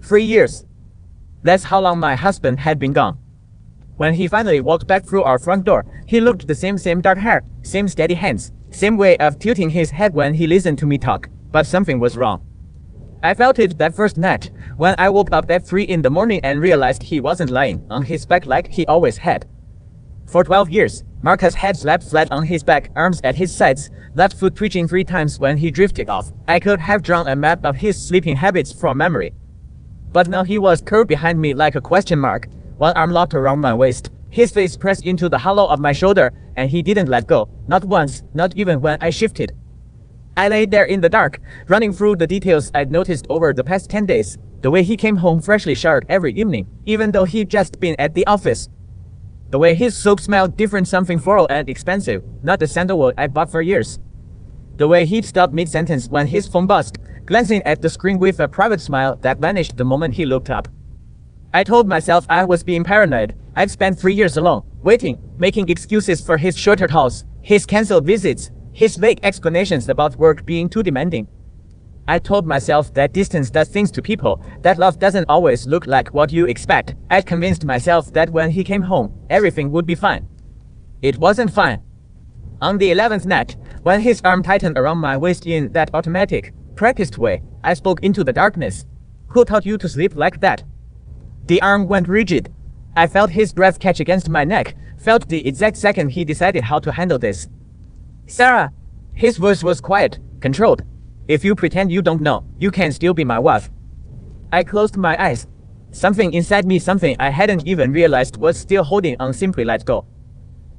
3 years. That's how long my husband had been gone. When he finally walked back through our front door, he looked the same dark hair, same steady hands, same way of tilting his head when he listened to me talk. But something was wrong. I felt it that first night, when I woke up at 3 in the morning and realized he wasn't lying on his back like he always had. For 12 years, Marcus had slept flat on his back, arms at his sides, left foot twitching 3 times when he drifted off. I could have drawn a map of his sleeping habits from memory. But now he was curled behind me like a question mark, one arm locked around my waist, his face pressed into the hollow of my shoulder, and he didn't let go, not once, not even when I shifted. I lay there in the dark, running through the details I'd noticed over the past 10 days. The way he came home freshly showered every evening, even though he'd just been at the office. The way his soap smelled different, something floral and expensive, not the sandalwood I bought for years. The way he'd stop mid-sentence when his phone buzzed, glancing at the screen with a private smile that vanished the moment he looked up. I told myself I was being paranoid. I'd spent 3 years alone, waiting, making excuses for his shorter calls, his cancelled visits, his vague explanations about work being too demanding. I told myself that distance does things to people, that love doesn't always look like what you expect. I'd convinced myself that when he came home, everything would be fine. It wasn't fine. On the 11th night, when his arm tightened around my waist in that automatic, practiced way, I spoke into the darkness. Who taught you to sleep like that? The arm went rigid. I felt his breath catch against my neck, felt the exact second he decided how to handle this. Sarah! His voice was quiet, controlled. If you pretend you don't know, you can still be my wife. I closed my eyes. Something inside me, something I hadn't even realized, was still holding on, simply let go.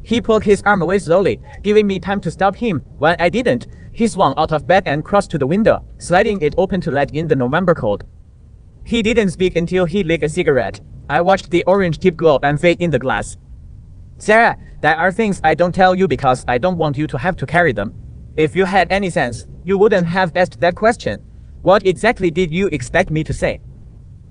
He pulled his arm away slowly, giving me time to stop him. When I didn't, he swung out of bed and crossed to the window, sliding it open to let in the November cold. He didn't speak until he lit a cigarette. I watched the orange tip glow and fade in the glass. Sarah, there are things I don't tell you because I don't want you to have to carry them. If you had any sense, you wouldn't have asked that question. What exactly did you expect me to say?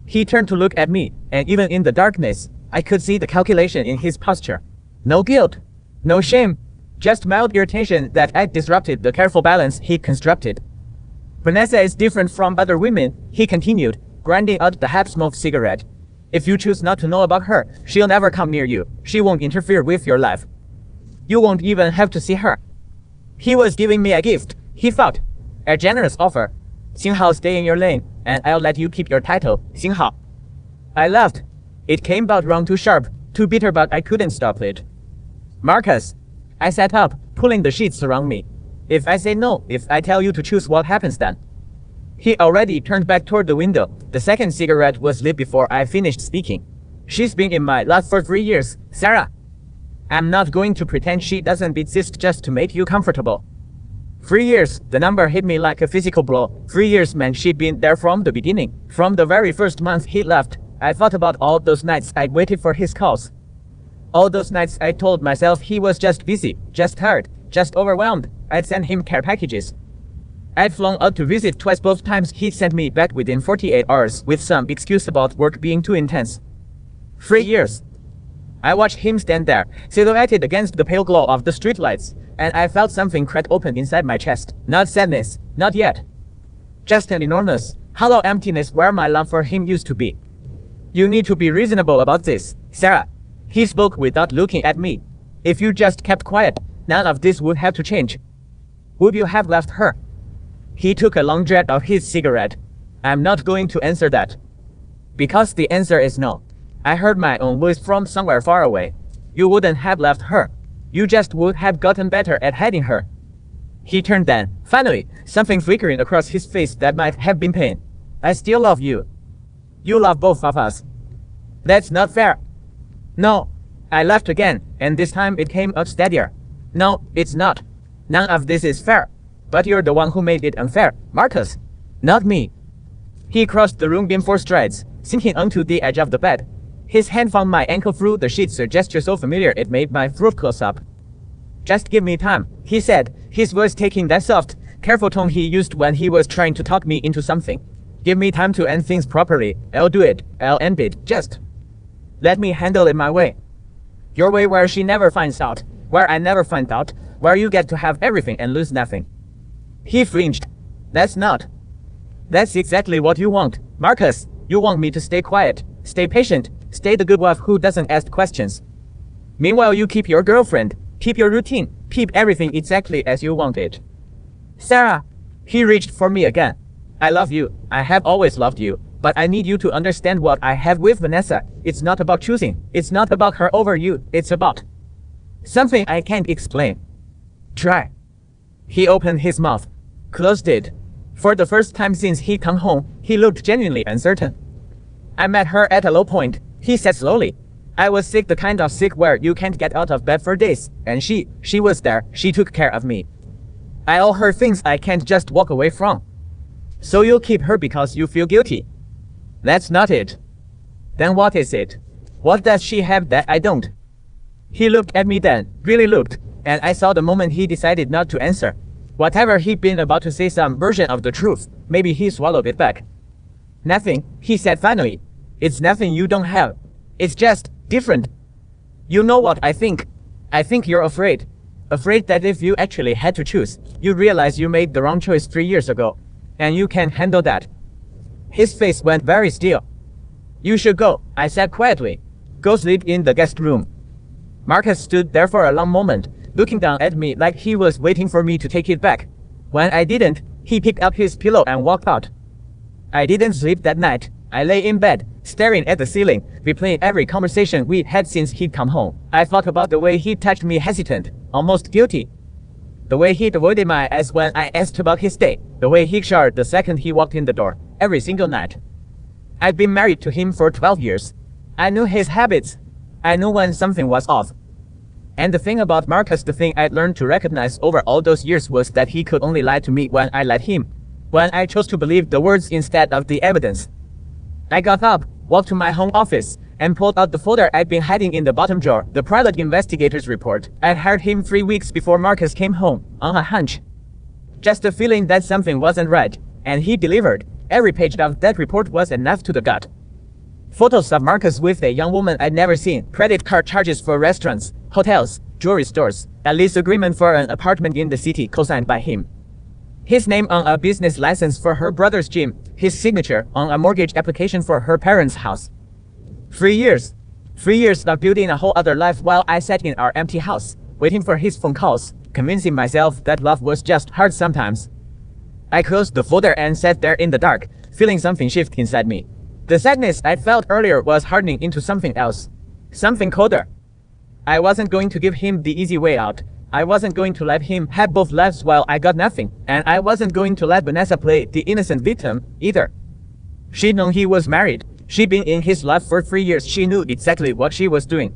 He turned to look at me, and even in the darkness, I could see the calculation in his posture. No guilt, no shame, just mild irritation that I'd disrupted the careful balance he'd constructed. Vanessa is different from other women, he continued, grinding out the half-smoked cigarette. If you choose not to know about her, she'll never come near you. She won't interfere with your life. You won't even have to see her. He was giving me a gift, he thought. A generous offer. Xinghao, stay in your lane, and I'll let you keep your title, Xinghao. I laughed. It came about wrong, too sharp, too bitter, but I couldn't stop it. Marcus. I sat up, pulling the sheets around me. If I say no, if I tell you to choose, what happens then? He already turned back toward the window. The second cigarette was lit before I finished speaking. She's been in my life for 3 years, Sarah. I'm not going to pretend she doesn't exist just to make you comfortable. 3 years, the number hit me like a physical blow. 3 years meant she'd been there from the beginning. From the very first month he left, I thought about all those nights I'd waited for his calls. All those nights I told myself he was just busy, just tired, just overwhelmed. I'd sent him care packages. I'd flown out to visit twice, both times he'd sent me back within 48 hours with some excuse about work being too intense. 3 years. I watched him stand there, silhouetted against the pale glow of the streetlights, and I felt something crack open inside my chest. Not sadness, not yet. Just an enormous, hollow emptiness where my love for him used to be. You need to be reasonable about this, Sarah. He spoke without looking at me. If you just kept quiet, none of this would have to change. Would you have left her? He took a long drag of his cigarette. I'm not going to answer that. Because the answer is no. I heard my own voice from somewhere far away. You wouldn't have left her. You just would have gotten better at hiding her. He turned then, finally, something flickering across his face that might have been pain. I still love you. You love both of us. That's not fair. No. I laughed again, and this time it came out steadier. No, it's not. None of this is fair. But you're the one who made it unfair, Marcus. Not me. He crossed the room in 4 strides, sinking onto the edge of the bed. His hand found my ankle through the sheets, a gesture so familiar it made my throat close up. Just give me time, he said, his voice taking that soft, careful tone he used when he was trying to talk me into something. Give me time to end things properly. I'll do it. I'll end it. Just let me handle it my way. Your way, where she never finds out, where I never find out, where you get to have everything and lose nothing. He flinched. That's exactly what you want, Marcus. You want me to stay quiet, stay patient, stay the good wife who doesn't ask questions. Meanwhile, you keep your girlfriend, keep your routine, keep everything exactly as you want it. Sarah, he reached for me again. I love you. I have always loved you. But I need you to understand what I have with Vanessa. It's not about choosing. It's not about her over you. It's about something I can't explain. Try. He opened his mouth, closed it. For the first time since he come home, he looked genuinely uncertain. I met her at a low point, he said slowly. I was sick, the kind of sick where you can't get out of bed for days. And she was there. She took care of me. I owe her things I can't just walk away from. So you'll keep her because you feel guilty. That's not it. Then what is it? What does she have that I don't? He looked at me then, really looked, and I saw the moment he decided not to answer. Whatever he'd been about to say, some version of the truth, maybe he swallowed it back. Nothing, he said finally. It's nothing you don't have. It's just different. You know what I think? I think you're afraid. Afraid that if you actually had to choose, you realize you made the wrong choice 3 years ago. And you can't handle that. His face went very still. You should go, I said quietly. Go sleep in the guest room. Marcus stood there for a long moment, looking down at me like he was waiting for me to take it back. When I didn't, he picked up his pillow and walked out. I didn't sleep that night. I lay in bed, staring at the ceiling, replaying every conversation we'd had since he'd come home. I thought about the way he touched me, hesitant, almost guilty. The way he'd avoided my eyes when I asked about his day. The way he showered the second he walked in the door, every single night. I'd been married to him for 12 years. I knew his habits. I knew when something was off. And the thing about Marcus, the thing I'd learned to recognize over all those years, was that he could only lie to me when I let him. When I chose to believe the words instead of the evidence. I got up, walked to my home office, and pulled out the folder I'd been hiding in the bottom drawer, the private investigator's report. I'd hired him 3 weeks before Marcus came home, on a hunch. Just a feeling that something wasn't right, and he delivered. Every page of that report was enough to the gut. Photos of Marcus with a young woman I'd never seen, credit card charges for restaurants, hotels, jewelry stores, a lease agreement for an apartment in the city co-signed by him. His name on a business license for her brother's gym, his signature on a mortgage application for her parents' house. 3 years. 3 years of building a whole other life while I sat in our empty house, waiting for his phone calls, convincing myself that love was just hard sometimes. I closed the folder and sat there in the dark, feeling something shift inside me. The sadness I felt earlier was hardening into something else. Something colder. I wasn't going to give him the easy way out. I wasn't going to let him have both lives while I got nothing. And I wasn't going to let Vanessa play the innocent victim, either. She'd known he was married. She'd been in his life for 3 years. She knew exactly what she was doing.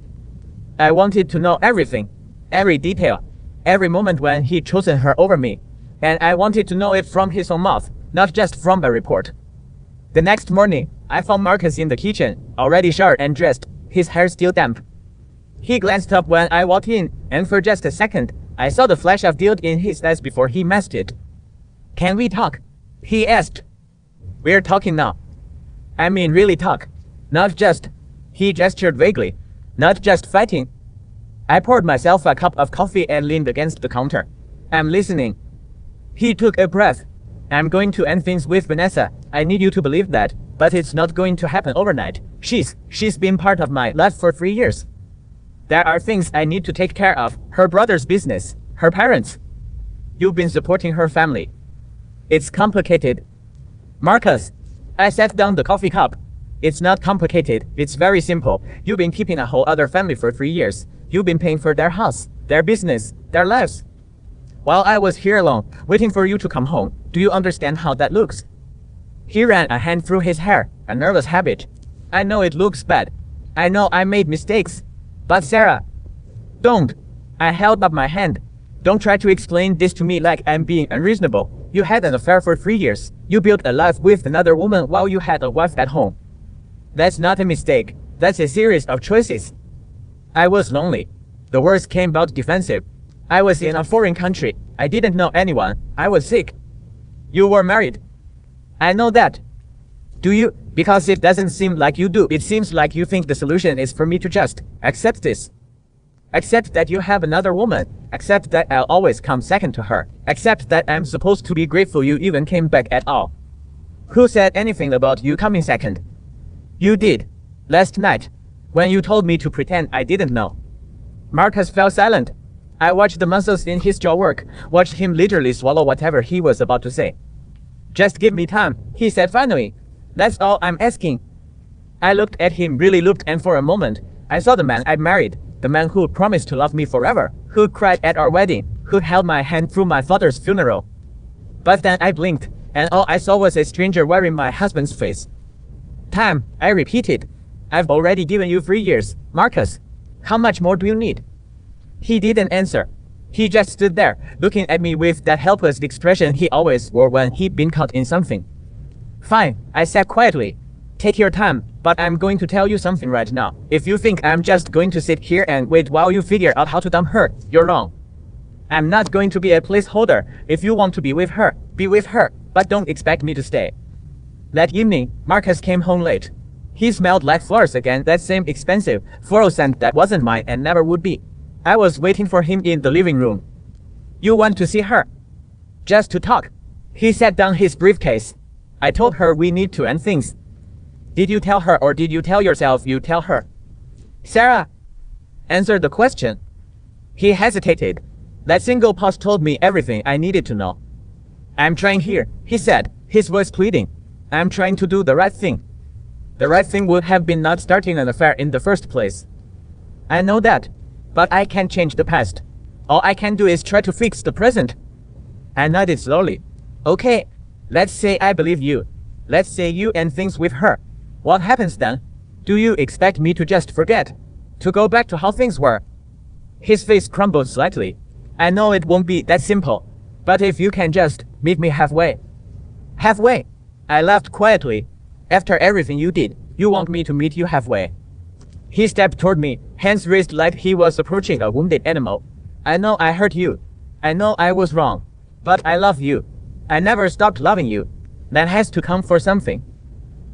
I wanted to know everything. Every detail. Every moment when he'd chosen her over me. And I wanted to know it from his own mouth, not just from a report. The next morning, I found Marcus in the kitchen, already showered and dressed, his hair still damp. He glanced up when I walked in, and for just a second, I saw the flash of guilt in his eyes before he masked it. Can we talk? He asked. We're talking now. I mean really talk. Not just, he gestured vaguely, not just fighting. I poured myself a cup of coffee and leaned against the counter. I'm listening. He took a breath. I'm going to end things with Vanessa. I need you to believe that, but it's not going to happen overnight. She's been part of my life for 3 years. There are things I need to take care of. Her brother's business, her parents. You've been supporting her family. It's complicated. Marcus, I set down the coffee cup. It's not complicated. It's very simple. You've been keeping a whole other family for 3 years. You've been paying for their house, their business, their lives. While I was here alone, waiting for you to come home. Do you understand how that looks? He ran a hand through his hair, a nervous habit. I know it looks bad. I know I made mistakes. But Sarah, don't. I held up my hand. Don't try to explain this to me like I'm being unreasonable. You had an affair for 3 years. You built a life with another woman while you had a wife at home. That's not a mistake. That's a series of choices. I was lonely. The words came out defensive. I was in a foreign country. I didn't know anyone. I was sick. You were married. I know that. Do you? Because it doesn't seem like you do. It seems like you think the solution is for me to just accept this. Accept that you have another woman. Accept that I'll always come second to her. Accept that I'm supposed to be grateful you even came back at all. Who said anything about you coming second? You did. Last night, when you told me to pretend I didn't know. Marcus fell silent. I watched the muscles in his jaw work, watched him literally swallow whatever he was about to say. Just give me time, he said finally. That's all I'm asking. I looked at him, really looked, and for a moment, I saw the man I married, the man who promised to love me forever, who cried at our wedding, who held my hand through my father's funeral. But then I blinked, and all I saw was a stranger wearing my husband's face. Time, I repeated. I've already given you 3 years, Marcus. How much more do you need? He didn't answer. He just stood there, looking at me with that helpless expression he always wore when he'd been caught in something. Fine, I said quietly. Take your time, but I'm going to tell you something right now. If you think I'm just going to sit here and wait while you figure out how to dump her, you're wrong. I'm not going to be a placeholder. If you want to be with her, but don't expect me to stay. That evening, Marcus came home late. He smelled like flowers again, that same expensive floral scent that wasn't mine and never would be. I was waiting for him in the living room. You want to see her? Just to talk. He set down his briefcase. I told her we need to end things. Did you tell her, or did you tell yourself you tell her? Sarah answered the question. He hesitated. That single pause told me everything I needed to know. I'm trying here, he said, his voice pleading. I'm trying to do the right thing. The right thing would have been not starting an affair in the first place. I know that, but I can't change the past. All I can do is try to fix the present. I nodded slowly. Okay, let's say I believe you. Let's say you end things with her. What happens then? Do you expect me to just forget? To go back to how things were? His face crumbled slightly. I know it won't be that simple, but if you can just meet me halfway. Halfway? I laughed quietly. After everything you did, you want me to meet you halfway. He stepped toward me, hands raised like he was approaching a wounded animal. I know I hurt you. I know I was wrong. But I love you. I never stopped loving you. That has to come for something.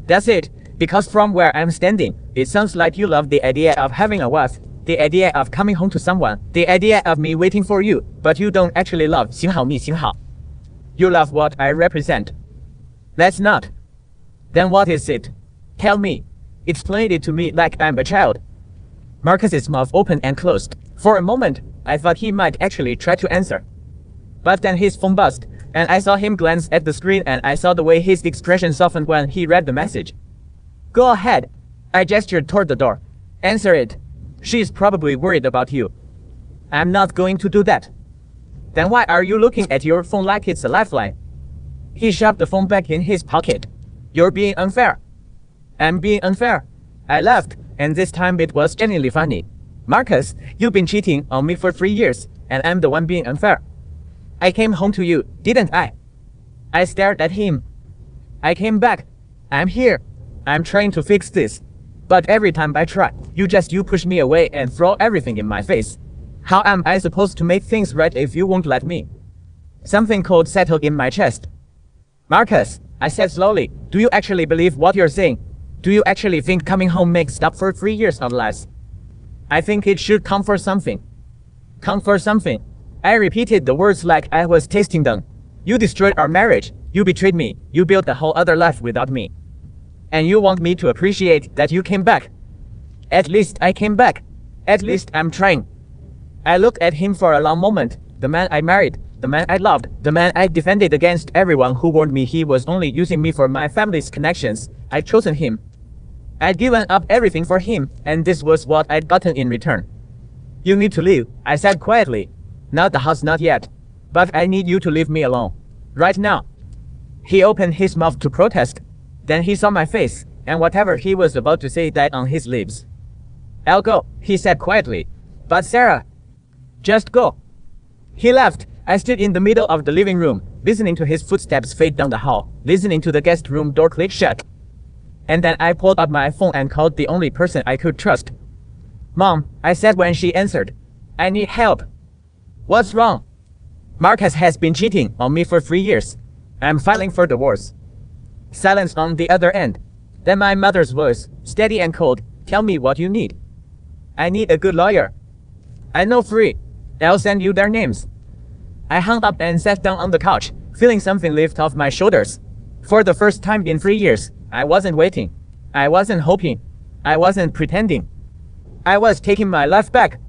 That's it, because from where I'm standing, it sounds like you love the idea of having a wife, the idea of coming home to someone, the idea of me waiting for you, but you don't actually love 行好你行好. You love what I represent. That's not. Then what is it? Tell me. Explain it to me like I'm a child. Marcus's mouth opened and closed. For a moment, I thought he might actually try to answer. But then his phone buzzed, and I saw him glance at the screen, and I saw the way his expression softened when he read the message. Go ahead. I gestured toward the door. Answer it. She's probably worried about you. I'm not going to do that. Then why are you looking at your phone like it's a lifeline? He shoved the phone back in his pocket. You're being unfair. I'm being unfair. I laughed, and this time it was genuinely funny. Marcus, you've been cheating on me for 3 years, and I'm the one being unfair. I came home to you, didn't I? I stared at him. I came back. I'm here. I'm trying to fix this. But every time I try, you push me away and throw everything in my face. How am I supposed to make things right if you won't let me? Something cold settled in my chest. Marcus, I said slowly, do you actually believe what you're saying? Do you actually think coming home makes up for 3 years of lies? I think it should count for something. Count for something. I repeated the words like I was tasting them. You destroyed our marriage. You betrayed me. You built a whole other life without me. And you want me to appreciate that you came back. At least I came back. At least I'm trying. I looked at him for a long moment. The man I married, the man I loved, the man I defended against everyone who warned me he was only using me for my family's connections. I'd chosen him. I'd given up everything for him, and this was what I'd gotten in return. You need to leave, I said quietly. Not the house, not yet. But I need you to leave me alone. Right now. He opened his mouth to protest. Then he saw my face, and whatever he was about to say died on his lips. I'll go, he said quietly. But Sarah. Just go. He left. I stood in the middle of the living room, listening to his footsteps fade down the hall, listening to the guest room door click shut. And then I pulled out my phone and called the only person I could trust. Mom, I said when she answered. I need help. What's wrong? Marcus has been cheating on me for 3 years. I'm filing for divorce. Silence on the other end. Then my mother's voice, steady and cold, tell me what you need. I need a good lawyer. I know 3. I'll send you their names. I hung up and sat down on the couch, feeling something lift off my shoulders. For the first time in 3 years, I wasn't waiting. I wasn't hoping. I wasn't pretending. I was taking my life back.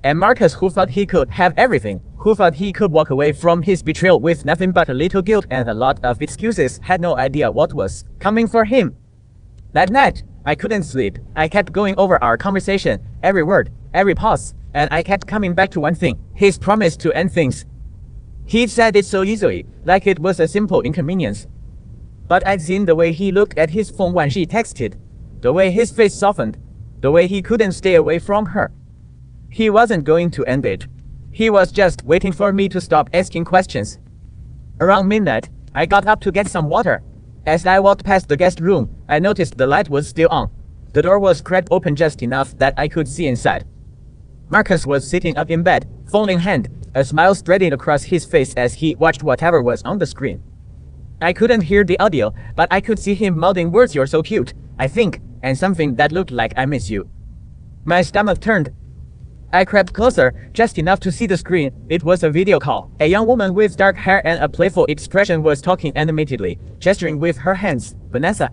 And Marcus, who thought he could have everything, who thought he could walk away from his betrayal with nothing but a little guilt and a lot of excuses, had no idea what was coming for him. That night, I couldn't sleep. I kept going over our conversation, every word, every pause, and I kept coming back to one thing: his promise to end things. He said it so easily, like it was a simple inconvenience. But I'd seen the way he looked at his phone when she texted, the way his face softened, the way he couldn't stay away from her. He wasn't going to end it. He was just waiting for me to stop asking questions. Around midnight, I got up to get some water. As I walked past the guest room, I noticed the light was still on. The door was cracked open just enough that I could see inside. Marcus was sitting up in bed, phone in hand, a smile spreading across his face as he watched whatever was on the screen. I couldn't hear the audio, but I could see him mouthing words: "You're so cute, I think," and something that looked like "I miss you." My stomach turned. I crept closer, just enough to see the screen. It was a video call. A young woman with dark hair and a playful expression was talking animatedly, gesturing with her hands. Vanessa.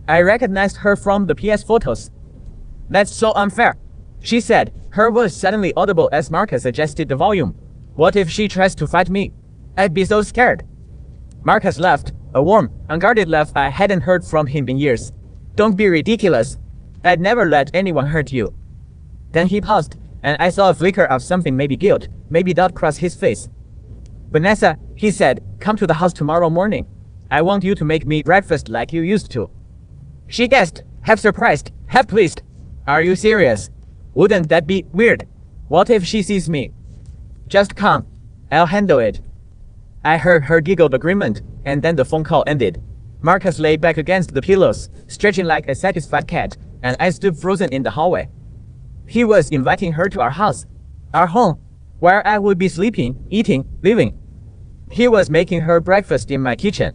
I recognized her from the PS photos. "That's so unfair," she said, her voice suddenly audible as Marcus adjusted the volume. "What if she tries to fight me? I'd be so scared." Marcus laughed, a warm, unguarded laugh I hadn't heard from him in years. "Don't be ridiculous. I'd never let anyone hurt you." Then he paused, and I saw a flicker of something, maybe guilt, maybe doubt, cross his face. "Vanessa," he said, "come to the house tomorrow morning. I want you to make me breakfast like you used to." She gasped, half surprised, half pleased. "Are you serious? Wouldn't that be weird? What if she sees me?" "Just come. I'll handle it." I heard her giggle agreement, and then the phone call ended. Marcus lay back against the pillows, stretching like a satisfied cat, and I stood frozen in the hallway. He was inviting her to our house, our home, where I would be sleeping, eating, living. He was making her breakfast in my kitchen.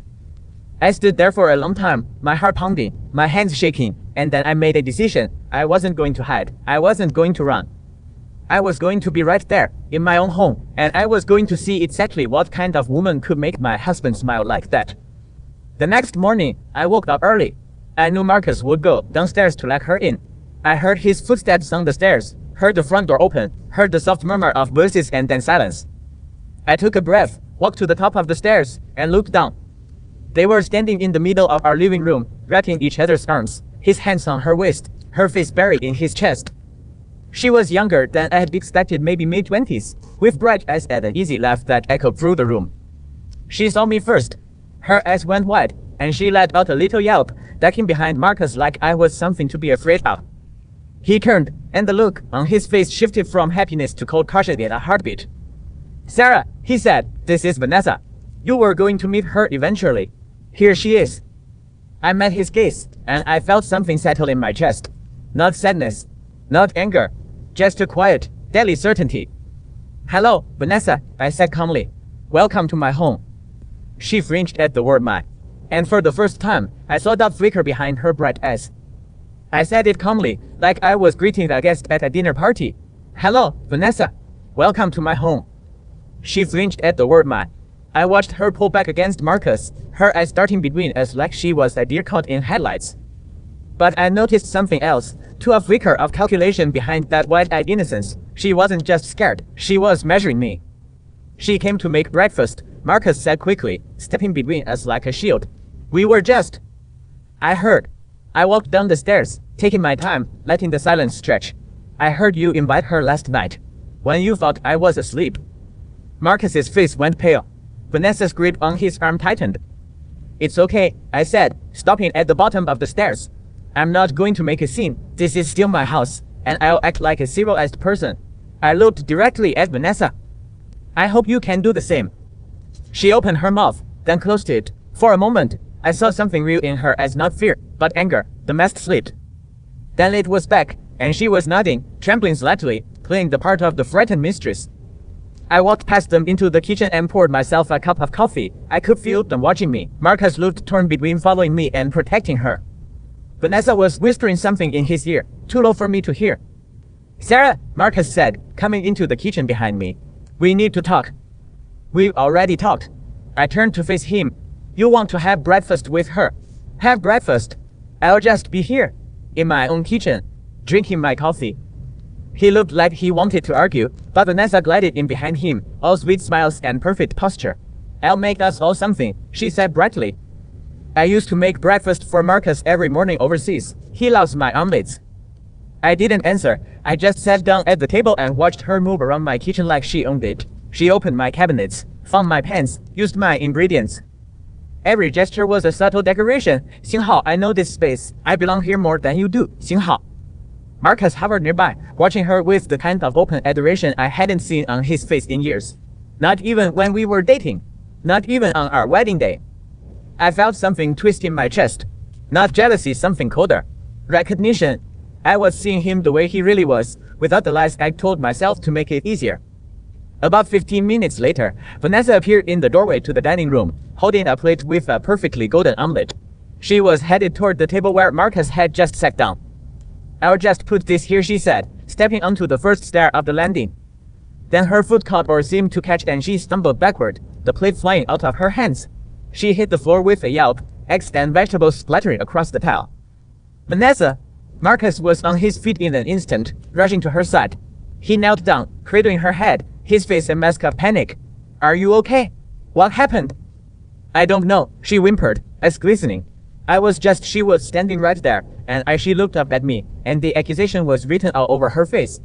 I stood there for a long time, my heart pounding, my hands shaking, and then I made a decision. I wasn't going to hide. I wasn't going to run. I was going to be right there, in my own home, and I was going to see exactly what kind of woman could make my husband smile like that. The next morning, I woke up early. I knew Marcus would go downstairs to let her in. I heard his footsteps on the stairs, heard the front door open, heard the soft murmur of voices, and then silence. I took a breath, walked to the top of the stairs, and looked down. They were standing in the middle of our living room, wrapping each other's arms, his hands on her waist, her face buried in his chest. She was younger than I had expected, maybe mid-20s, with bright eyes and an easy laugh that echoed through the room. She saw me first. Her eyes went wide, and she let out a little yelp, ducking behind Marcus like I was something to be afraid of. He turned, and the look on his face shifted from happiness to cold caution in a heartbeat. "Sarah," he said, "this is Vanessa. You were going to meet her eventually. Here she is." I met his gaze, and I felt something settle in my chest. Not sadness, not anger, just a quiet, deadly certainty. "Hello, Vanessa," I said calmly. "Welcome to my home." She fringed at the word "my," and for the first time, I saw that flicker behind her bright eyes. I said it calmly, like I was greeting a guest at a dinner party. "Hello, Vanessa. Welcome to my home." She flinched at the word "my." I watched her pull back against Marcus, her eyes darting between us like she was a deer caught in headlights. But I noticed something else, too, a flicker of calculation behind that wide-eyed innocence. She wasn't just scared, she was measuring me. "She came to make breakfast," Marcus said quickly, stepping between us like a shield. "We were just..." I heard. I walked down the stairs, taking my time, letting the silence stretch. "I heard you invite her last night, when you thought I was asleep." Marcus's face went pale. Vanessa's grip on his arm tightened. "It's okay," I said, stopping at the bottom of the stairs. "I'm not going to make a scene. This is still my house, and I'll act like a civilized person." I looked directly at Vanessa. "I hope you can do the same." She opened her mouth, then closed it. For a moment, I saw something real in her eyes, not fear, but anger. The mask slipped. Then it was back, and she was nodding, trembling slightly, playing the part of the frightened mistress. I walked past them into the kitchen and poured myself a cup of coffee. I could feel them watching me. Marcus looked torn between following me and protecting her. Vanessa was whispering something in his ear, too low for me to hear. "Sarah," Marcus said, coming into the kitchen behind me. "We need to talk." "We've already talked." I turned to face him. "You want to have breakfast with her?" "Have breakfast?" I'll just be here, in my own kitchen, drinking my coffee. He looked like he wanted to argue, but Vanessa glided in behind him, all sweet smiles and perfect posture. I'll make us all something, she said brightly. I used to make breakfast for Marcus every morning overseas. He loves my omelets. I didn't answer. I just sat down at the table and watched her move around my kitchen like she owned it. She opened my cabinets, found my pans, used my ingredients. Every gesture was a subtle decoration. Xinghao, I know this space. I belong here more than you do. Xinghao. Marcus hovered nearby, watching her with the kind of open adoration I hadn't seen on his face in years. Not even when we were dating. Not even on our wedding day. I felt something twist in my chest. Not jealousy, something colder. Recognition. I was seeing him the way he really was, without the lies I told myself to make it easier. About 15 minutes later, Vanessa appeared in the doorway to the dining room, holding a plate with a perfectly golden omelet. She was headed toward the table where Marcus had just sat down. I'll just put this here, she said, stepping onto the first stair of the landing. Then her foot caught or seemed to catch and she stumbled backward, the plate flying out of her hands. She hit the floor with a yelp, eggs and vegetables splattering across the tile. Vanessa! Marcus was on his feet in an instant, rushing to her side. He knelt down, cradling her head, his face a mask of panic. Are you okay? What happened? I don't know, she whimpered, eyes glistening. She was standing right there, and she looked up at me, and the accusation was written all over her face.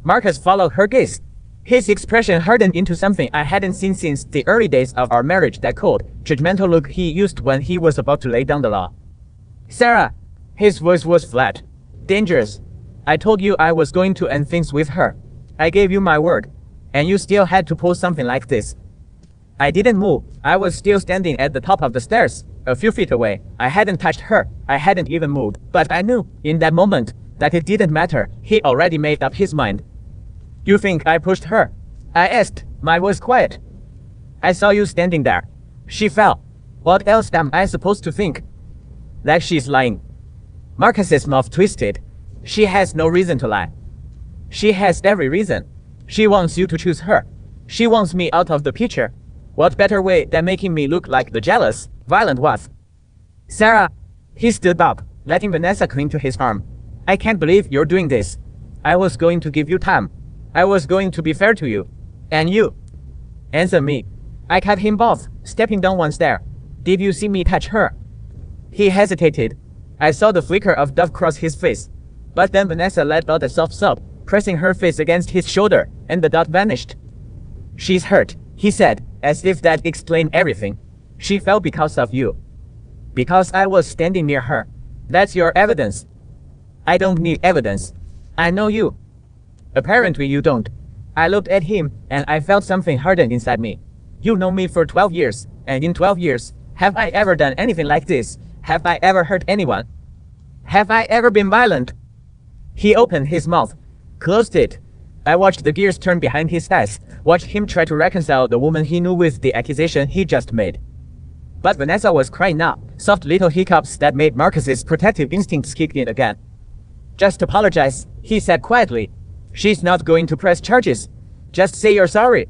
Marcus followed her gaze. His expression hardened into something I hadn't seen since the early days of our marriage, that cold, judgmental look he used when he was about to lay down the law. Sarah! His voice was flat. Dangerous. I told you I was going to end things with her. I gave you my word. And you still had to pull something like this. I didn't move. I was still standing at the top of the stairs, a few feet away. I hadn't touched her. I hadn't even moved. But I knew, in that moment, that it didn't matter. He already made up his mind. You think I pushed her? I asked, my voice quiet. I saw you standing there. She fell. What else am I supposed to think? That she's lying. Marcus's mouth twisted. She has no reason to lie. She has every reason. She wants you to choose her. She wants me out of the picture. What better way than making me look like the jealous, violent wife? Sarah! He stood up, letting Vanessa cling to his arm. I can't believe you're doing this. I was going to give you time. I was going to be fair to you. And you. Answer me. I cut him off, stepping down one stair. Did you see me touch her? He hesitated. I saw the flicker of doubt cross his face. But then Vanessa let out a soft sob, pressing her face against his shoulder, and the doubt vanished. She's hurt, he said, as if that explained everything. She fell because of you. Because I was standing near her. That's your evidence. I don't need evidence. I know you. Apparently you don't. I looked at him, and I felt something harden inside me. You know me for 12 years, and in 12 years, have I ever done anything like this? Have I ever hurt anyone? Have I ever been violent? He opened his mouth, closed it. I watched the gears turn behind his eyes, watched him try to reconcile the woman he knew with the accusation he just made. But Vanessa was crying now, soft little hiccups that made Marcus's protective instincts kick in again. Just apologize, he said quietly. She's not going to press charges. Just say you're sorry.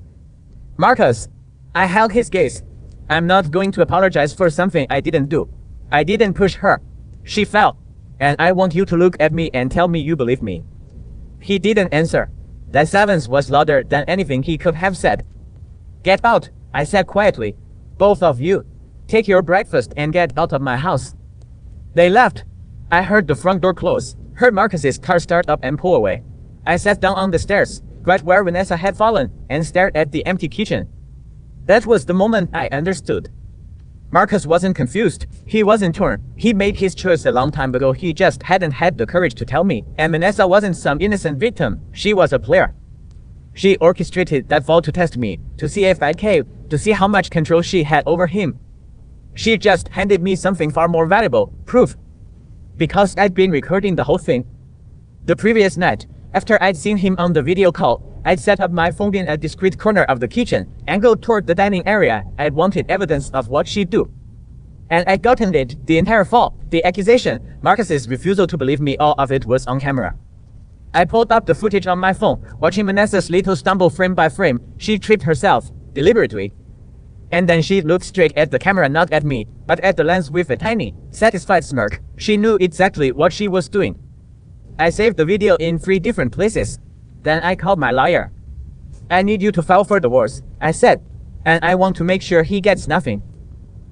Marcus. I held his gaze. I'm not going to apologize for something I didn't do. I didn't push her. She fell. And I want you to look at me and tell me you believe me. He didn't answer. That silence was louder than anything he could have said. Get out, I said quietly. Both of you. Take your breakfast and get out of my house. They left. I heard the front door close, heard Marcus's car start up and pull away. I sat down on the stairs, right where Vanessa had fallen, and stared at the empty kitchen. That was the moment I understood. Marcus wasn't confused. He wasn't torn. He made his choice a long time ago. He just hadn't had the courage to tell me. And Vanessa wasn't some innocent victim. She was a player. She orchestrated that fall to test me, to see if I'd cave, to see how much control she had over him. She just handed me something far more valuable, proof. Because I'd been recording the whole thing. The previous night, after I'd seen him on the video call, I'd set up my phone in a discreet corner of the kitchen, angled toward the dining area. I'd wanted evidence of what she'd do. And I'd gotten it, the entire fall, the accusation, Marcus's refusal to believe me, all of it was on camera. I pulled up the footage on my phone, watching Vanessa's little stumble frame by frame. She tripped herself, deliberately. And then she looked straight at the camera, not at me, but at the lens with a tiny, satisfied smirk. She knew exactly what she was doing. I saved the video in 3 different places. Then I called my lawyer. I need you to file for divorce, I said, and I want to make sure he gets nothing.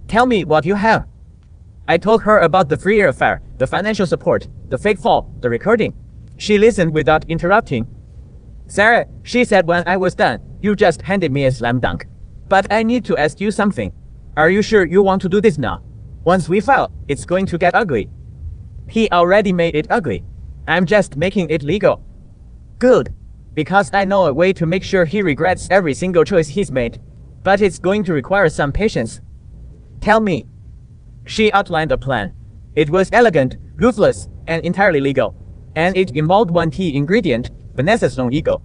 Tell me what you have. I told her about the 3-year affair, the financial support, the fake fall, the recording. She listened without interrupting. Sarah, she said when I was done, you just handed me a slam dunk. But I need to ask you something. Are you sure you want to do this now? Once we file, it's going to get ugly. He already made it ugly. I'm just making it legal. Good. Because I know a way to make sure he regrets every single choice he's made. But it's going to require some patience. Tell me. She outlined a plan. It was elegant, ruthless, and entirely legal. And it involved one key ingredient, Vanessa's own ego.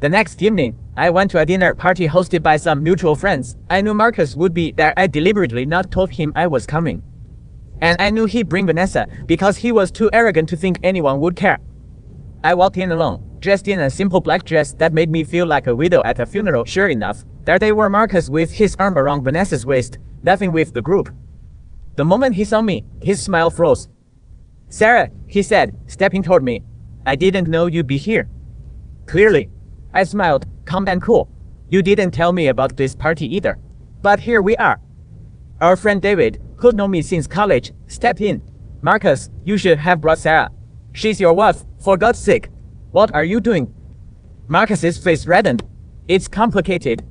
The next evening, I went to a dinner party hosted by some mutual friends. I knew Marcus would be there. I deliberately not told him I was coming. And I knew he'd bring Vanessa because he was too arrogant to think anyone would care. I walked in alone, dressed in a simple black dress that made me feel like a widow at a funeral. Sure enough, there they were, Marcus with his arm around Vanessa's waist, laughing with the group. The moment he saw me, his smile froze. Sarah, he said, stepping toward me. I didn't know you'd be here. Clearly. I smiled, calm and cool. You didn't tell me about this party either. But here we are. Our friend David, who'd known me since college, stepped in. Marcus, you should have brought Sarah. She's your wife, for God's sake. What are you doing? Marcus's face reddened. It's complicated.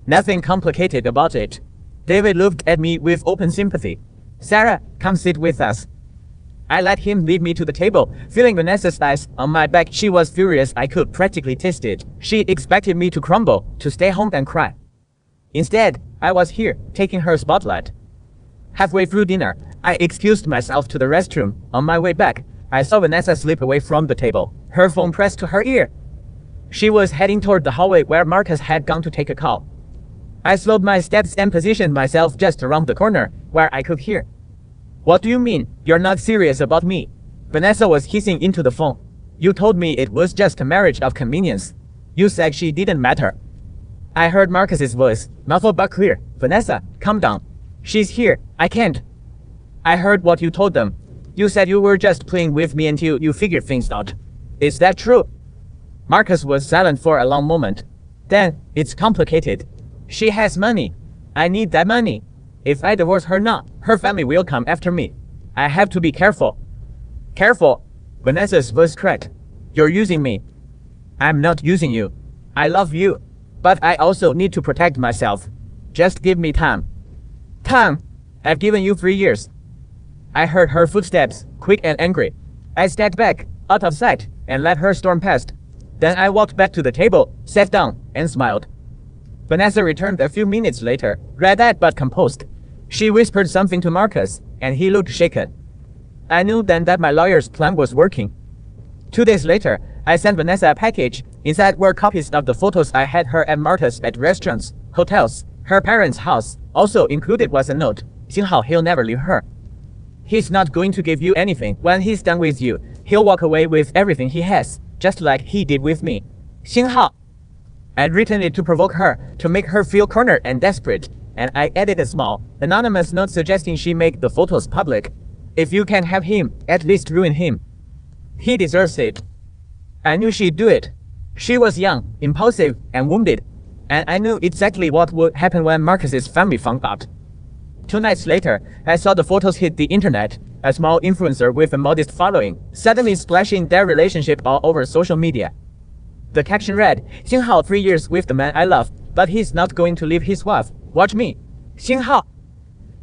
Nothing complicated about it. David looked at me with open sympathy. Sarah, come sit with us. I let him lead me to the table, feeling Vanessa's eyes on my back. She was furious. I could practically taste it. She expected me to crumble, to stay home and cry. Instead, I was here, taking her spotlight. Halfway through dinner, I excused myself to the restroom. On my way back, I saw Vanessa slip away from the table, her phone pressed to her ear. She was heading toward the hallway where Marcus had gone to take a call. I slowed my steps and positioned myself just around the corner, where I could hear. What do you mean, you're not serious about me? Vanessa was hissing into the phone. You told me it was just a marriage of convenience. You said she didn't matter. I heard Marcus's voice, muffled but clear. Vanessa, calm down. She's here, I can't. I heard what you told them. You said you were just playing with me until you figured things out. Is that true? Marcus was silent for a long moment. Then, it's complicated. She has money. I need that money. If I divorce her now, her family will come after me. I have to be careful. Careful? Vanessa's voice cracked. You're using me. I'm not using you. I love you. But I also need to protect myself. Just give me time. Time? I've given you 3 years. I heard her footsteps, quick and angry. I stepped back, out of sight, and let her storm past. Then I walked back to the table, sat down, and smiled. Vanessa returned a few minutes later, red-eyed but composed. She whispered something to Marcus, and he looked shaken. I knew then that my lawyer's plan was working. 2 days later, I sent Vanessa a package. Inside were copies of the photos I had her and Marcus at restaurants, hotels, her parents' house. Also included was a note. Xinghao, he'll never leave her. He's not going to give you anything. When he's done with you, he'll walk away with everything he has, just like he did with me. Xinghao. I'd written it to provoke her, to make her feel cornered and desperate, and I added a small, anonymous note suggesting she make the photos public. If you can have him, at least ruin him. He deserves it. I knew she'd do it. She was young, impulsive, and wounded, and I knew exactly what would happen when Marcus's family found out. 2 nights later, I saw the photos hit the internet. A small influencer with a modest following, suddenly splashing their relationship all over social media. The caption read, Xinghao 3 years with the man I love, but he's not going to leave his wife. Watch me. Xinghao.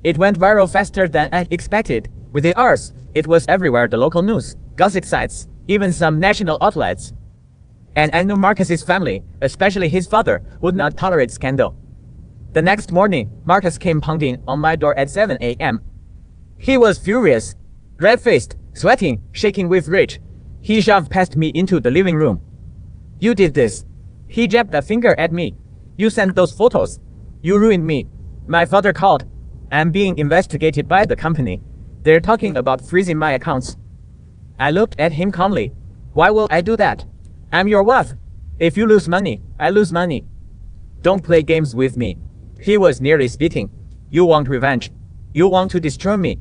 It went viral faster than I expected. Within hours, it was everywhere, the local news, gossip sites, even some national outlets. And I knew Marcus's family, especially his father, would not tolerate scandal. The next morning, Marcus came pounding on my door at 7 a.m. He was furious, red-faced, sweating, shaking with rage. He shoved past me into the living room. You did this. He jabbed a finger at me. You sent those photos. You ruined me. My father called. I'm being investigated by the company. They're talking about freezing my accounts. I looked at him calmly. Why will I do that? I'm your wife. If you lose money, I lose money. Don't play games with me. He was nearly spitting. You want revenge. You want to destroy me.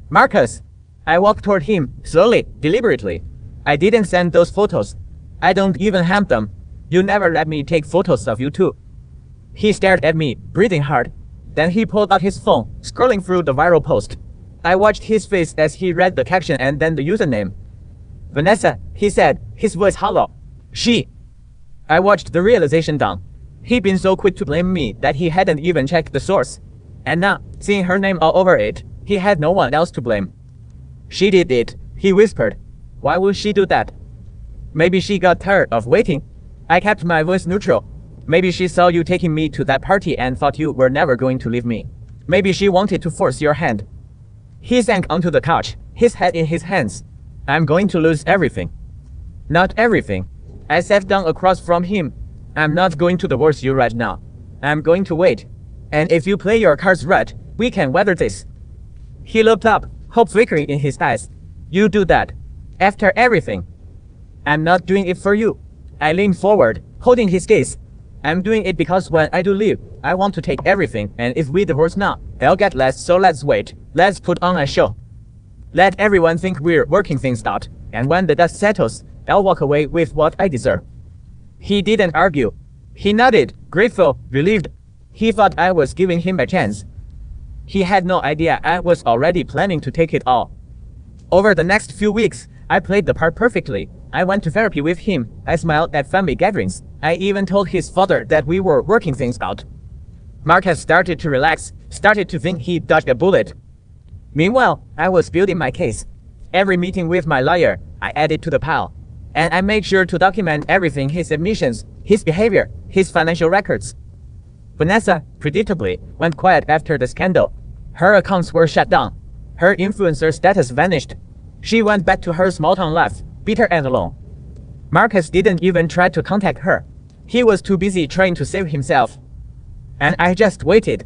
Marcus. I walked toward him, slowly, deliberately. I didn't send those photos. I don't even have them. You never let me take photos of you too. He stared at me, breathing hard. Then he pulled out his phone, scrolling through the viral post. I watched his face as he read the caption and then the username. Vanessa, he said, his voice hollow. She. I watched the realization dawn. He'd been so quick to blame me that he hadn't even checked the source. And now, seeing her name all over it, he had no one else to blame. She did it, he whispered. Why would she do that? Maybe she got tired of waiting. I kept my voice neutral. Maybe she saw you taking me to that party and thought you were never going to leave me. Maybe she wanted to force your hand. He sank onto the couch, his head in his hands. I'm going to lose everything. Not everything. I sat down across from him. I'm not going to divorce you right now. I'm going to wait. And if you play your cards right, we can weather this. He looked up, hope flickering in his eyes. You do that. After everything. I'm not doing it for you. I leaned forward, holding his gaze. I'm doing it because when I do leave, I want to take everything, and if we divorce now, I'll get less, so let's wait. Let's put on a show. Let everyone think we're working things out, and when the dust settles, I'll walk away with what I deserve. He didn't argue. He nodded, grateful, relieved. He thought I was giving him a chance. He had no idea I was already planning to take it all. Over the next few weeks, I played the part perfectly. I went to therapy with him. I smiled at family gatherings. I even told his father that we were working things out. Marcus started to relax, started to think he dodged a bullet. Meanwhile, I was building my case. Every meeting with my lawyer, I added to the pile. And I made sure to document everything, his admissions, his behavior, his financial records. Vanessa, predictably, went quiet after the scandal. Her accounts were shut down. Her influencer status vanished. She went back to her small-town life, bitter and alone. Marcus didn't even try to contact her. He was too busy trying to save himself. And I just waited.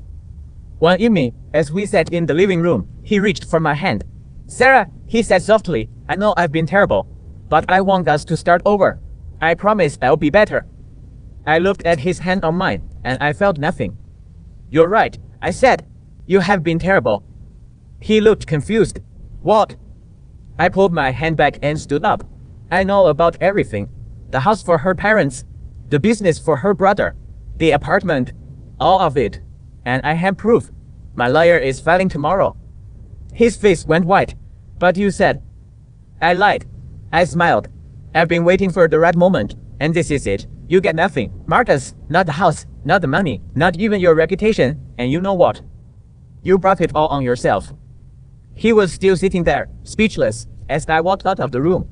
One evening, as we sat in the living room, he reached for my hand. Sarah, he said softly, I know I've been terrible, but I want us to start over. I promise I'll be better. I looked at his hand on mine, and I felt nothing. You're right, I said. You have been terrible. He looked confused. What? I pulled my hand back and stood up. I know about everything. The house for her parents, the business for her brother, the apartment, all of it. And I have proof. My lawyer is filing tomorrow. His face went white. But you said. I lied. I smiled. I've been waiting for the right moment, and this is it. You get nothing. Marcus, not the house, not the money, not even your reputation, and you know what? You brought it all on yourself. He was still sitting there, speechless, as I walked out of the room.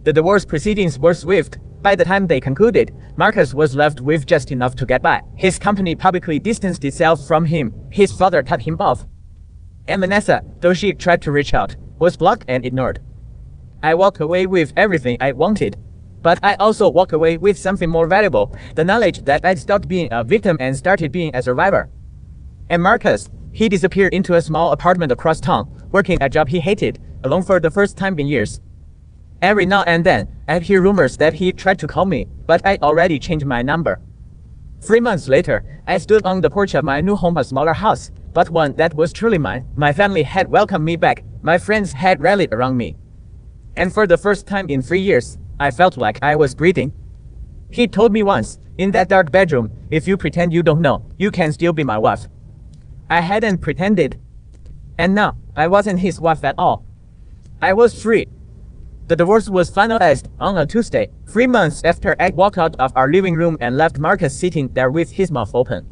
The divorce proceedings were swift. By the time they concluded, Marcus was left with just enough to get by. His company publicly distanced itself from him. His father cut him off. And Vanessa, though she tried to reach out, was blocked and ignored. I walked away with everything I wanted. But I also walked away with something more valuable, the knowledge that I'd stopped being a victim and started being a survivor. And Marcus, he disappeared into a small apartment across town, working a job he hated, alone for the first time in years. Every now and then, I'd hear rumors that he tried to call me, but I'd already changed my number. 3 months later, I stood on the porch of my new home, a smaller house, but one that was truly mine. My family had welcomed me back. My friends had rallied around me. And for the first time in 3 years, I felt like I was breathing. He told me once, in that dark bedroom, if you pretend you don't know, you can still be my wife. I hadn't pretended. And now, I wasn't his wife at all. I was free. The divorce was finalized on a Tuesday, 3 months after I walked out of our living room and left Marcus sitting there with his mouth open.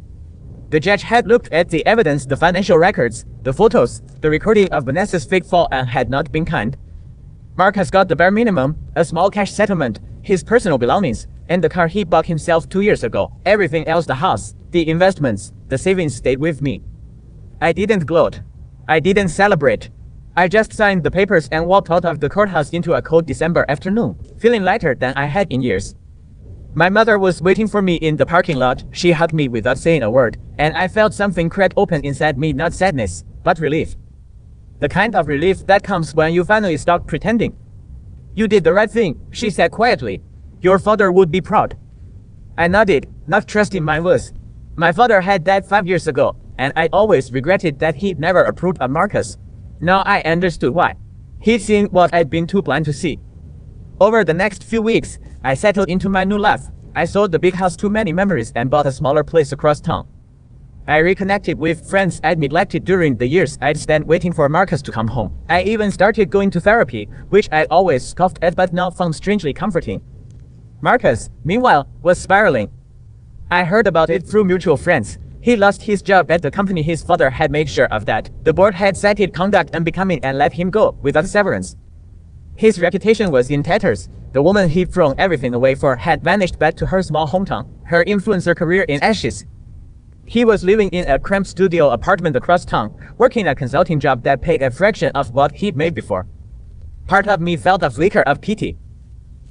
The judge had looked at the evidence, the financial records, the photos, the recording of Vanessa's fake fall, and had not been kind. Marcus got the bare minimum, a small cash settlement, his personal belongings, and the car he bought himself 2 years ago. Everything else, the house, the investments, the savings, stayed with me. I didn't gloat. I didn't celebrate. I just signed the papers and walked out of the courthouse into a cold December afternoon, feeling lighter than I had in years. My mother was waiting for me in the parking lot. She hugged me without saying a word, and I felt something crack open inside me, not sadness, but relief. The kind of relief that comes when you finally stop pretending. You did the right thing, she said quietly. Your father would be proud. I nodded, not trusting my words. My father had died 5 years ago, and I always regretted that he never approved of Marcus. Now I understood why. He'd seen what I'd been too blind to see. Over the next few weeks, I settled into my new life. I sold the big house, too many memories, and bought a smaller place across town. I reconnected with friends I'd neglected during the years I'd spent waiting for Marcus to come home. I even started going to therapy, which I'd always scoffed at but now found strangely comforting. Marcus, meanwhile, was spiraling. I heard about it through mutual friends. He lost his job at the company his father had made sure of that. The board had cited conduct unbecoming and let him go without severance. His reputation was in tatters. The woman he'd thrown everything away for had vanished back to her small hometown, her influencer career in ashes. He was living in a cramped studio apartment across town, working a consulting job that paid a fraction of what he'd made before. Part of me felt a flicker of pity.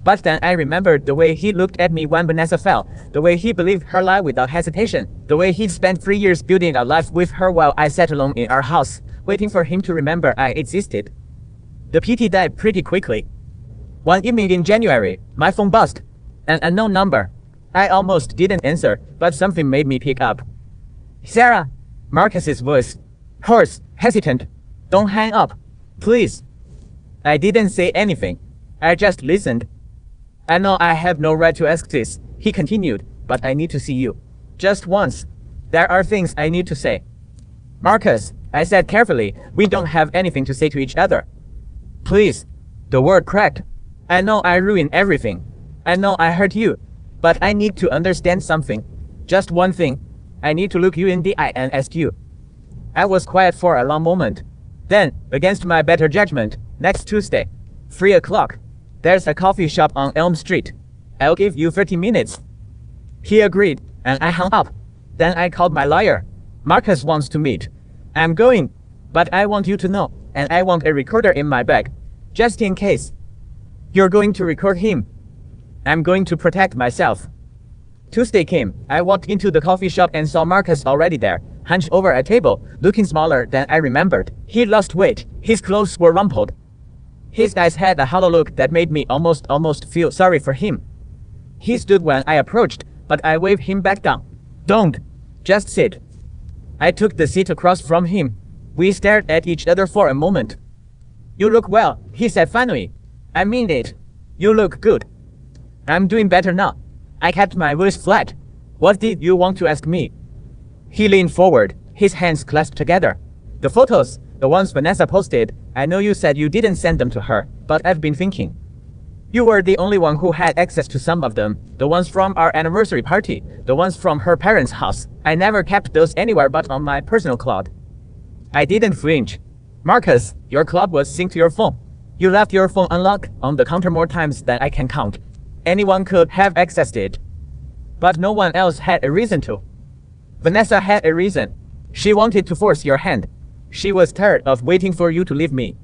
But then I remembered the way he looked at me when Vanessa fell, the way he believed her lie without hesitation, the way he'd spent 3 years building a life with her while I sat alone in our house, waiting for him to remember I existed. The pity died pretty quickly. One evening in January, my phone buzzed. An unknown number. I almost didn't answer, but something made me pick up. Sarah! Marcus's voice. Hoarse, hesitant. Don't hang up. Please. I didn't say anything. I just listened. I know I have no right to ask this, he continued, but I need to see you. Just once. There are things I need to say. Marcus, I said carefully, we don't have anything to say to each other. Please. The word cracked. I know I ruined everything. I know I hurt you. But I need to understand something. Just one thing. I need to look you in the eye and ask you. I was quiet for a long moment. Then, against my better judgment, next Tuesday, 3 o'clock, there's a coffee shop on Elm Street. I'll give you 30 minutes. He agreed, and I hung up. Then I called my lawyer. Marcus wants to meet. I'm going, but I want you to know, and I want a recorder in my bag, just in case. You're going to record him. I'm going to protect myself. Tuesday came. I walked into the coffee shop and saw Marcus already there, hunched over a table, looking smaller than I remembered. He'd lost weight. His clothes were rumpled. His eyes had a hollow look that made me almost feel sorry for him. He stood when I approached, but I waved him back down. Don't. Just sit. I took the seat across from him. We stared at each other for a moment. You look well, he said finally. I mean it. You look good. I'm doing better now. I kept my voice flat. What did you want to ask me? He leaned forward, his hands clasped together. The photos, the ones Vanessa posted, I know you said you didn't send them to her, but I've been thinking. You were the only one who had access to some of them, the ones from our anniversary party, the ones from her parents' house. I never kept those anywhere but on my personal cloud. I didn't flinch. Marcus, your cloud was synced to your phone. You left your phone unlocked on the counter more times than I can count. Anyone could have accessed it. But no one else had a reason to. Vanessa had a reason. She wanted to force your hand. She was tired of waiting for you to leave me.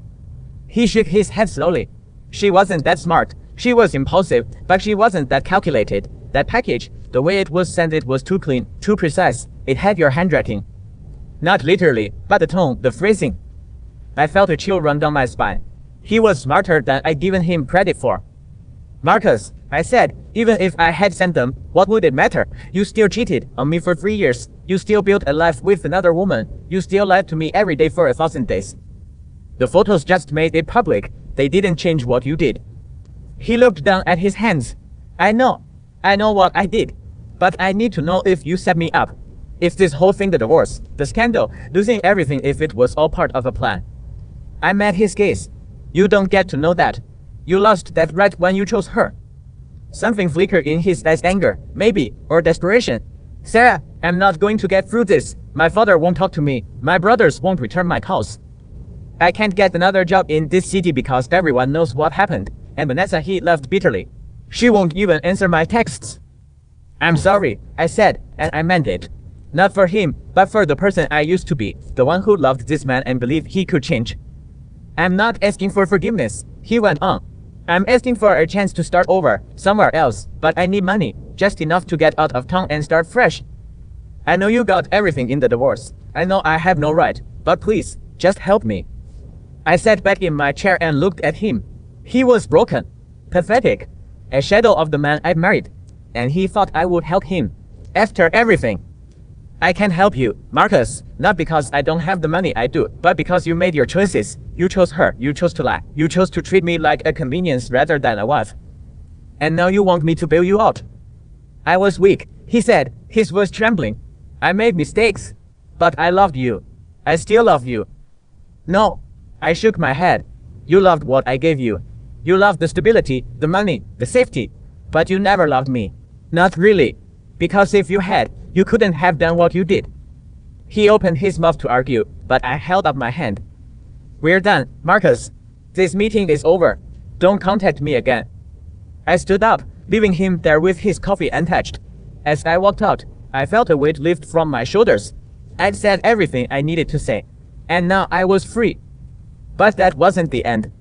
He shook his head slowly. She wasn't that smart. She was impulsive, but she wasn't that calculated. That package, the way it was sent, it was too clean, too precise. It had your handwriting. Not literally, but the tone, the phrasing. I felt a chill run down my spine. He was smarter than I'd given him credit for. Marcus, I said, even if I had sent them, what would it matter? You still cheated on me for 3 years. You still built a life with another woman. You still lied to me every day for 1,000 days. The photos just made it public. They didn't change what you did. He looked down at his hands. I know what I did. But I need to know if you set me up. If this whole thing, the divorce, the scandal, losing everything, if it was all part of a plan. I met his gaze. You don't get to know that. You lost that right when you chose her. Something flickered in his eyes, anger, maybe, or desperation. Sarah, I'm not going to get through this. My father won't talk to me. My brothers won't return my calls. I can't get another job in this city because everyone knows what happened. And Vanessa, he laughed bitterly. She won't even answer my texts. I'm sorry, I said, and I meant it. Not for him, but for the person I used to be, the one who loved this man and believed he could change. I'm not asking for forgiveness, he went on. I'm asking for a chance to start over, somewhere else, but I need money, just enough to get out of town and start fresh. I know you got everything in the divorce. I know I have no right, but please, just help me. I sat back in my chair and looked at him. He was broken, pathetic, a shadow of the man I'd married, and he thought I would help him. After everything. I can't help you, Marcus, not because I don't have the money I do, but because you made your choices. You chose her, you chose to lie, you chose to treat me like a convenience rather than a wife. And now you want me to bail you out. I was weak, he said, his voice trembling. I made mistakes, but I loved you. I still love you. No, I shook my head. You loved what I gave you. You loved the stability, the money, the safety, but you never loved me. Not really, because if you had, you couldn't have done what you did. He opened his mouth to argue, but I held up my hand. We're done, Marcus. This meeting is over. Don't contact me again. I stood up, leaving him there with his coffee untouched. As I walked out, I felt a weight lift from my shoulders. I'd said everything I needed to say, and now I was free. But that wasn't the end.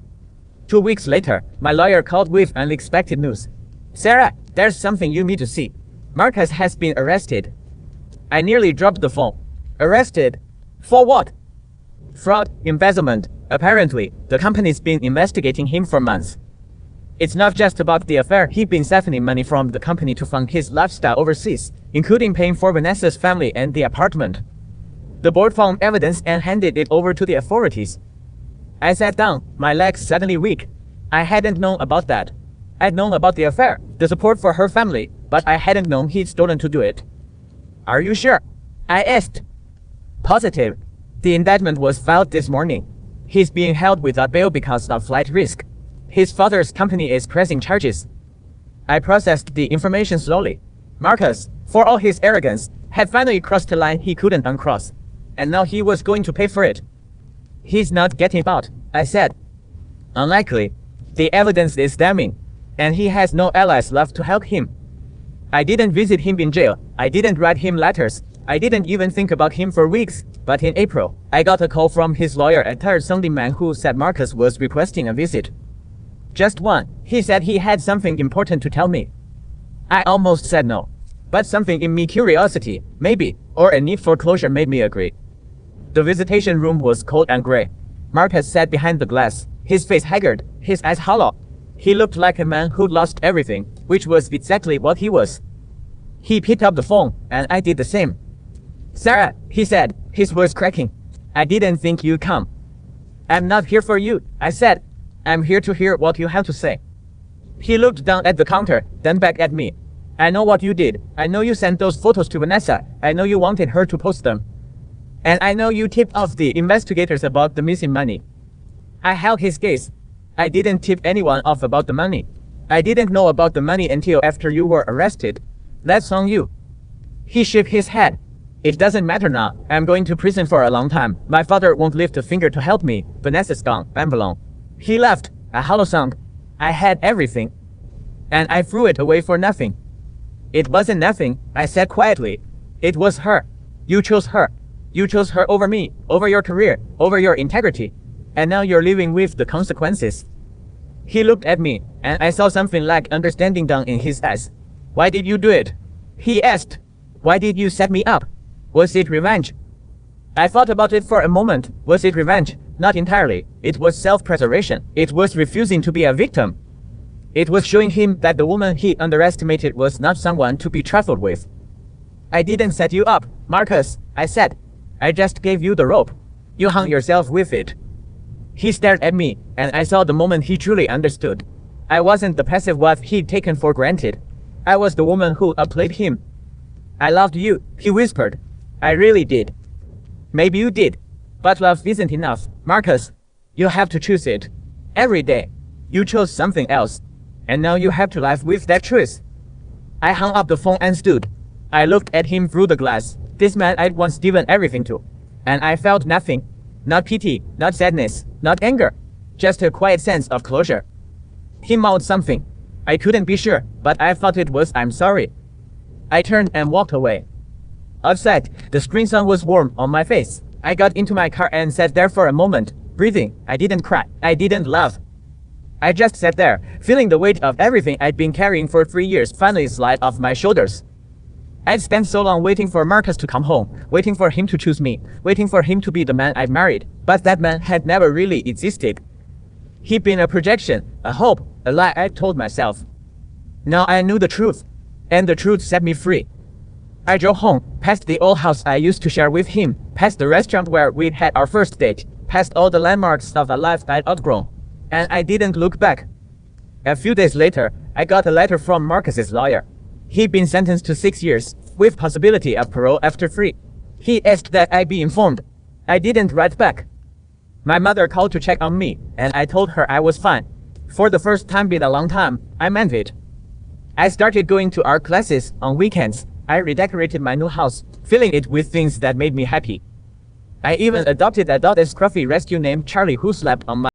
2 weeks later, my lawyer called with unexpected news. Sarah, there's something you need to see. Marcus has been arrested. I nearly dropped the phone. Arrested? For what? Fraud, embezzlement. Apparently, the company's been investigating him for months. It's not just about the affair. He'd been siphoning money from the company to fund his lifestyle overseas, including paying for Vanessa's family and the apartment. The board found evidence and handed it over to the authorities. I sat down, my legs suddenly weak. I hadn't known about that. I'd known about the affair, the support for her family, but I hadn't known he'd stolen to do it. Are you sure? I asked. Positive. The indictment was filed this morning. He's being held without bail because of flight risk. His father's company is pressing charges. I processed the information slowly. Marcus, for all his arrogance, had finally crossed a line he couldn't uncross. And now he was going to pay for it. He's not getting out, I said. Unlikely. The evidence is damning, and he has no allies left to help him. I didn't visit him in jail. I didn't write him letters. I didn't even think about him for weeks. But in April, I got a call from his lawyer, a tired Sunday man who said Marcus was requesting a visit. Just one. He said he had something important to tell me. I almost said no. But something in me, curiosity, maybe, or a need for closure made me agree. The visitation room was cold and gray. Marcus sat behind the glass, his face haggard, his eyes hollow. He looked like a man who'd lost everything, which was exactly what he was. He picked up the phone, and I did the same. Sarah, he said, his voice cracking. I didn't think you'd come. I'm not here for you, I said. I'm here to hear what you have to say. He looked down at the counter, then back at me. I know what you did. I know you sent those photos to Vanessa. I know you wanted her to post them. And I know you tipped off the investigators about the missing money. I held his gaze. I didn't tip anyone off about the money. I didn't know about the money until after you were arrested. That's on you. He shook his head. It doesn't matter now. I'm going to prison for a long time. My father won't lift a finger to help me. Vanessa's gone. I'm alone. He left. A hollow sound. I had everything. And I threw it away for nothing. It wasn't nothing, I said quietly. It was her. You chose her. You chose her over me, over your career, over your integrity. And now you're living with the consequences. He looked at me, and I saw something like understanding down in his eyes. Why did you do it? He asked. Why did you set me up? Was it revenge? I thought about it for a moment. Was it revenge? Not entirely. It was self-preservation. It was refusing to be a victim. It was showing him that the woman he underestimated was not someone to be trifled with. I didn't set you up, Marcus, I said. I just gave you the rope. You hung yourself with it. He stared at me, and I saw the moment he truly understood. I wasn't the passive wife he'd taken for granted. I was the woman who outplayed him. I loved you, he whispered. I really did. Maybe you did. But love isn't enough, Marcus. You have to choose it. Every day. You chose something else. And now you have to live with that choice. I hung up the phone and stood. I looked at him through the glass. This man I'd once given everything to. And I felt nothing. Not pity, not sadness, not anger. Just a quiet sense of closure. He mouthed something. I couldn't be sure, but I thought it was I'm sorry. I turned and walked away. Outside, the spring sun was warm on my face. I got into my car and sat there for a moment, breathing. I didn't cry. I didn't laugh. I just sat there, feeling the weight of everything I'd been carrying for 3 years finally slide off my shoulders. I'd spent so long waiting for Marcus to come home, waiting for him to choose me, waiting for him to be the man I'd married, but that man had never really existed. He'd been a projection, a hope, a lie I'd told myself. Now I knew the truth, and the truth set me free. I drove home, past the old house I used to share with him, past the restaurant where we'd had our first date, past all the landmarks of a life I'd outgrown. And I didn't look back. A few days later, I got a letter from Marcus's lawyer. He'd been sentenced to 6 years, with possibility of parole after 3. He asked that I be informed. I didn't write back. My mother called to check on me, and I told her I was fine. For the first time in a long time, I meant it. I started going to art classes on weekends. I redecorated my new house, filling it with things that made me happy. I even adopted a dog scruffy rescue named Charlie who slept on my